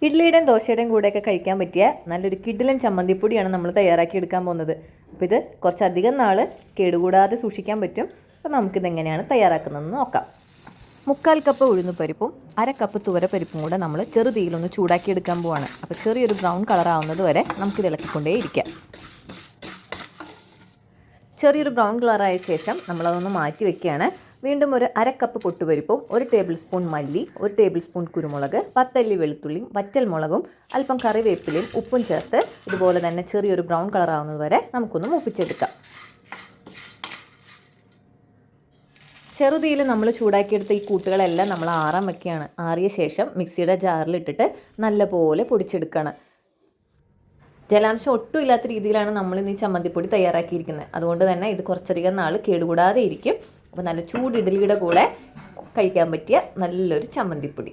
ഇഡ്ഡലിയുടെയും ദോശയുടെയും കൂടെയൊക്കെ കഴിക്കാൻ പറ്റിയ നല്ലൊരു കിടിലൻ ചമ്മന്തിപ്പൊടിയാണ് നമ്മൾ തയ്യാറാക്കി എടുക്കാൻ പോകുന്നത്. അപ്പോൾ ഇത് കുറച്ചധികം നാൾ കേടുകൂടാതെ സൂക്ഷിക്കാൻ പറ്റും. അപ്പോൾ നമുക്കിതെങ്ങനെയാണ് തയ്യാറാക്കുന്നതെന്ന് നോക്കാം. 3/4 കപ്പ് ഉഴുന്നുപരിപ്പും 1/2 കപ്പ് തുവരപ്പരിപ്പും കൂടെ നമ്മൾ ചെറുതീയിലൊന്ന് ചൂടാക്കി എടുക്കാൻ പോവാണ്. അപ്പോൾ ചെറിയൊരു ബ്രൗൺ കളർ ആവുന്നത് വരെ നമുക്കിത് ഇളക്കിക്കൊണ്ടേ ഇരിക്കാം. ചെറിയൊരു ബ്രൗൺ കളറായ ശേഷം നമ്മളതൊന്ന് മാറ്റി വെക്കുകയാണ്. വീണ്ടും ഒരു 1/2 കപ്പ് പൊട്ടുപരിപ്പും 1 ടേബിൾ സ്പൂൺ മല്ലി, 1 ടേബിൾ സ്പൂൺ കുരുമുളക്, 10 അല്ലി വെളുത്തുള്ളിയും വറ്റൽമുളകും അല്പം കറിവേപ്പിലയും ഉപ്പും ചേർത്ത് ഇതുപോലെ തന്നെ ചെറിയൊരു ബ്രൗൺ കളർ ആവുന്നത് വരെ നമുക്കൊന്ന് മൂപ്പിച്ചെടുക്കാം. ചെറുതീയിൽ നമ്മൾ ചൂടാക്കിയെടുത്ത ഈ കൂട്ടുകളെല്ലാം നമ്മൾ ആറാൻ വെക്കുകയാണ്. ആറിയ ശേഷം മിക്സിയുടെ ജാറിലിട്ടിട്ട് നല്ലപോലെ പൊടിച്ചെടുക്കുകയാണ്. ജലാംശം ഒട്ടും ഇല്ലാത്ത രീതിയിലാണ് നമ്മളിന്ന് ഈ ചമ്മന്തിപ്പൊടി തയ്യാറാക്കിയിരിക്കുന്നത്. അതുകൊണ്ട് തന്നെ ഇത് കുറച്ചധികം നാൾ കേടുകൂടാതെ ഇരിക്കും. അപ്പോൾ നല്ല ചൂട് ഇഡ്ഡലിയുടെ കൂടെ കഴിക്കാൻ പറ്റിയ നല്ലൊരു ചമ്മന്തിപ്പൊടി.